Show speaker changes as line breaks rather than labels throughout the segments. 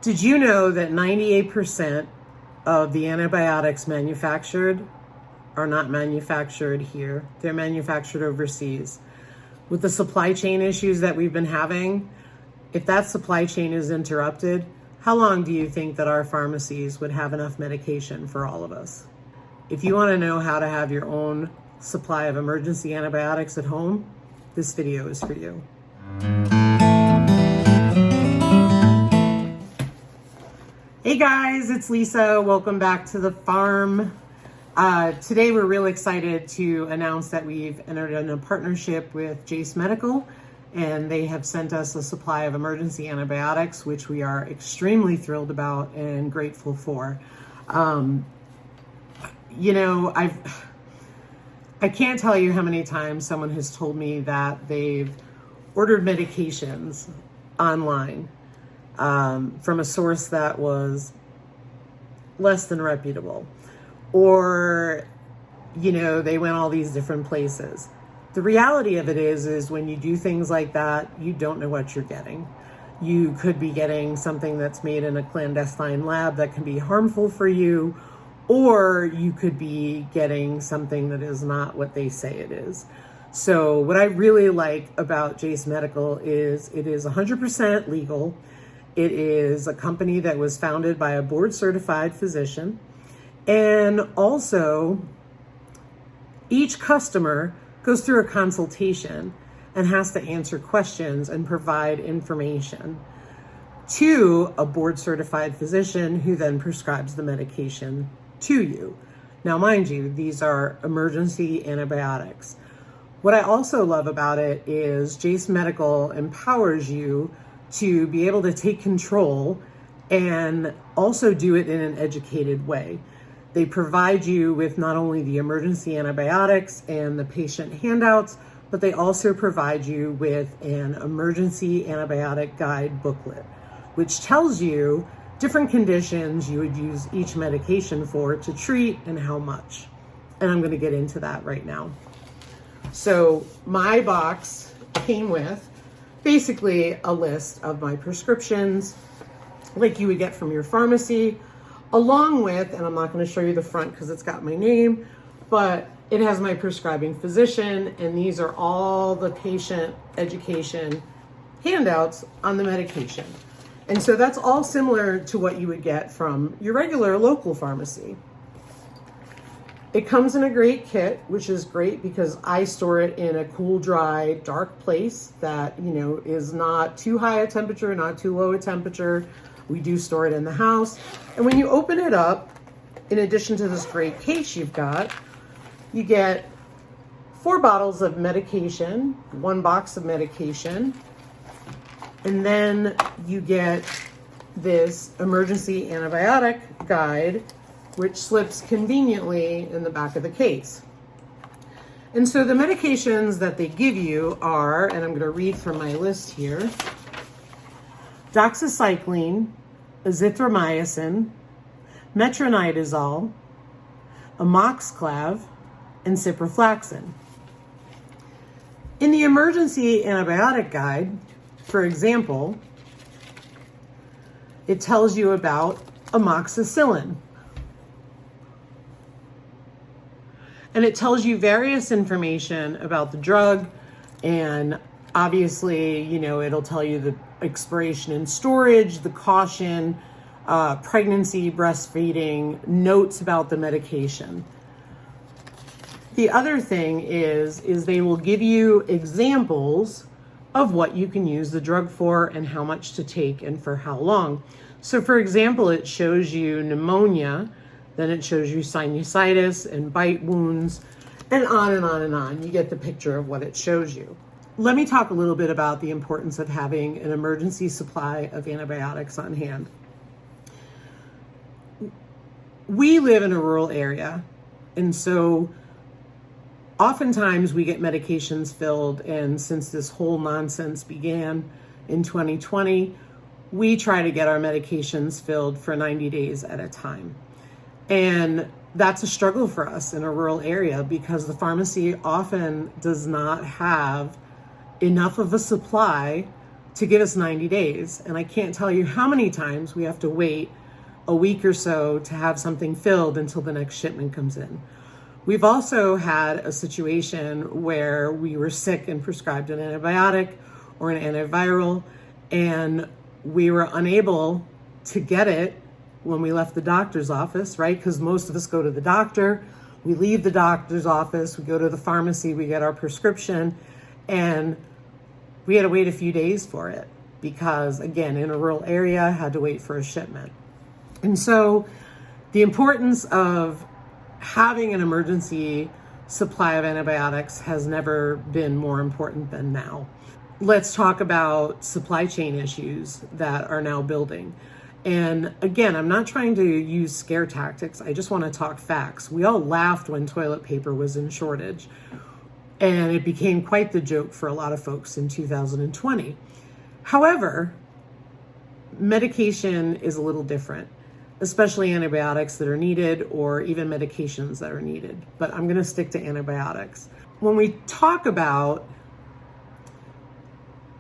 Did you know that 98% of the antibiotics manufactured are not manufactured here? They're manufactured overseas. With the supply chain issues that we've been having, if that supply chain is interrupted, how long do you think that our pharmacies would have enough medication for all of us? If you want to know how to have your own supply of emergency antibiotics at home, this video is for you. Hey guys, it's Lisa. Welcome back to the farm. Today we're real excited to announce that we've entered in a partnership with Jase Medical, and they have sent us a supply of emergency antibiotics, which we are extremely thrilled about and grateful for. I can't tell you how many times someone has told me that they've ordered medications online from a source that was less than reputable, or they went all these different places. The reality of it is when you do things like that, you don't know what you're getting. You could be getting something that's made in a clandestine lab that can be harmful for you, or you could be getting something that is not what they say it is. So what I really like about Jase Medical is it is 100% legal. It is a company that was founded by a board certified physician. And also, each customer goes through a consultation and has to answer questions and provide information to a board certified physician who then prescribes the medication to you. Now, mind you, these are emergency antibiotics. What I also love about it is Jase Medical empowers you to be able to take control and also do it in an educated way. They provide you with not only the emergency antibiotics and the patient handouts, but they also provide you with an emergency antibiotic guide booklet, which tells you different conditions you would use each medication for to treat and how much. And I'm going to get into that right now. So my box came with basically a list of my prescriptions like you would get from your pharmacy, along with, and I'm not going to show you the front because it's got my name, but it has my prescribing physician, and these are all the patient education handouts on the medication. And so that's all similar to what you would get from your regular local pharmacy. It comes in a great kit, which is great because I store it in a cool, dry, dark place that, is not too high a temperature, not too low a temperature. We do store it in the house. And when you open it up, in addition to this great case you've got, you get 4 bottles of medication, 1 box of medication, and then you get this emergency antibiotic guide, which slips conveniently in the back of the case. And so the medications that they give you are, and I'm going to read from my list here, doxycycline, azithromycin, metronidazole, amoxiclav, and ciprofloxacin. In the emergency antibiotic guide, for example, it tells you about amoxicillin. And it tells you various information about the drug, and obviously, it'll tell you the expiration and storage, the caution, pregnancy, breastfeeding, notes about the medication. The other thing is they will give you examples of what you can use the drug for and how much to take and for how long. So for example, it shows you pneumonia, then it shows you sinusitis and bite wounds, and on and on and on. You get the picture of what it shows you. Let me talk a little bit about the importance of having an emergency supply of antibiotics on hand. We live in a rural area, and so oftentimes we get medications filled, and since this whole nonsense began in 2020, we try to get our medications filled for 90 days at a time. And that's a struggle for us in a rural area because the pharmacy often does not have enough of a supply to give us 90 days. And I can't tell you how many times we have to wait a week or so to have something filled until the next shipment comes in. We've also had a situation where we were sick and prescribed an antibiotic or an antiviral, and we were unable to get it when we left the doctor's office, right? Because most of us go to the doctor, we leave the doctor's office, we go to the pharmacy, we get our prescription, and we had to wait a few days for it because, again, in a rural area, had to wait for a shipment. And so the importance of having an emergency supply of antibiotics has never been more important than now. Let's talk about supply chain issues that are now building. And again, I'm not trying to use scare tactics. I just want to talk facts. We all laughed when toilet paper was in shortage, and it became quite the joke for a lot of folks in 2020. However, medication is a little different, especially antibiotics that are needed or even medications that are needed. But I'm going to stick to antibiotics. When we talk about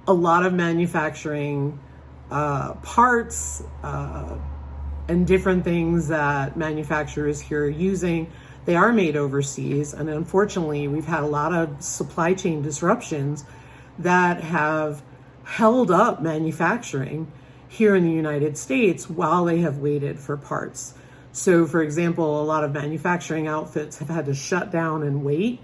a lot of manufacturing parts and different things that manufacturers here are using, they are made overseas. And unfortunately, we've had a lot of supply chain disruptions that have held up manufacturing here in the United States while they have waited for parts. So for example, a lot of manufacturing outfits have had to shut down and wait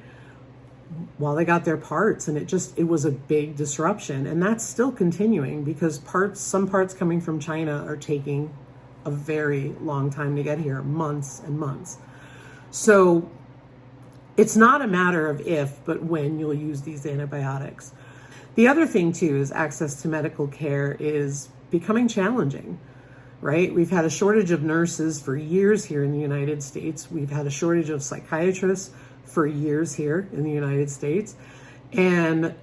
while they got their parts. And it was a big disruption. And that's still continuing because some parts coming from China are taking a very long time to get here, months and months. So it's not a matter of if, but when you'll use these antibiotics. The other thing too is access to medical care is becoming challenging, right? We've had a shortage of nurses for years here in the United States. We've had a shortage of psychiatrists for years here in the United States. And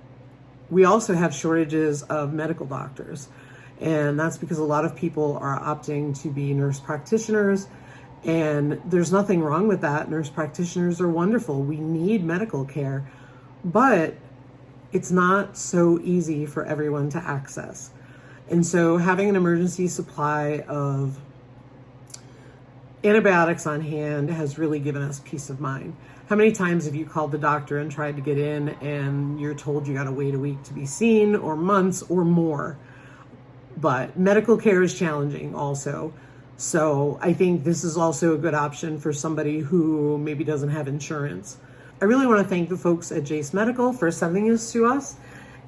we also have shortages of medical doctors. And that's because a lot of people are opting to be nurse practitioners. And there's nothing wrong with that. Nurse practitioners are wonderful. We need medical care, but it's not so easy for everyone to access. And so having an emergency supply of antibiotics on hand has really given us peace of mind. How many times have you called the doctor and tried to get in and you're told you got to wait a week to be seen, or months or more? But medical care is challenging also. So I think this is also a good option for somebody who maybe doesn't have insurance. I really want to thank the folks at Jase Medical for sending this to us,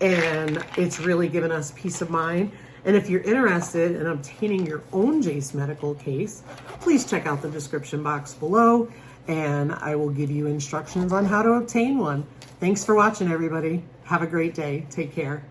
and it's really given us peace of mind. And if you're interested in obtaining your own Jase Medical case, please check out the description box below, and I will give you instructions on how to obtain one. Thanks for watching, everybody. Have a great day. Take care.